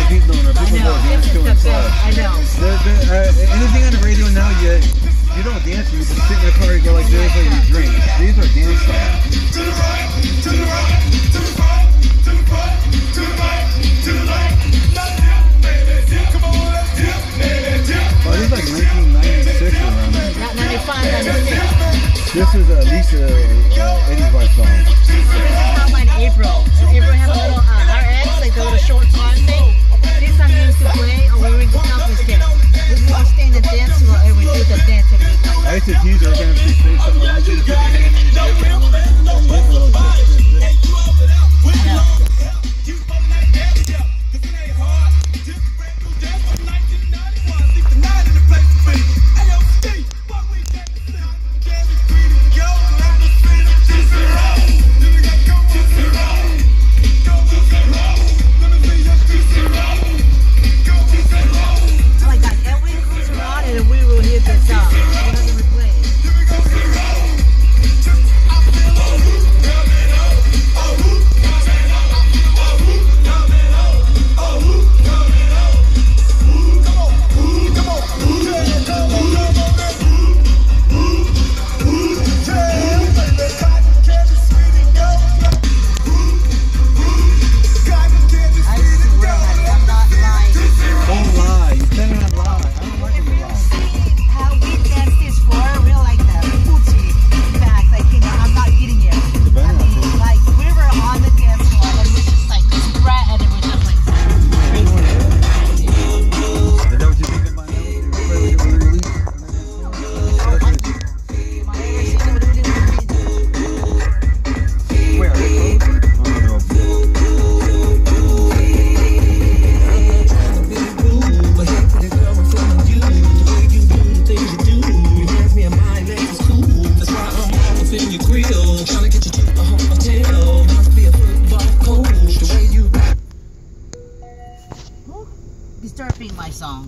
people doing it. People go dance to and stuff. I know. Anything on the radio now, you don't dance. You just sit in the car and go like this, or you drink. These are dance songs. To the right, to the right, to the right, to the right, to the right, to the right. Let's dip, baby, dip. Come on, let's dip, baby, dip. Oh, this is like 1996 around there. Not 95, 96. This is Lisa Eddie's wife song. This is Combine April. April have a little RX, like the little short pond thing. This song used to play, or we were in the conference there. We were all staying in the dance floor and we do the dance every night. I used to tease her every time she say something. I used to put your hand in your dip and Disturbing my song.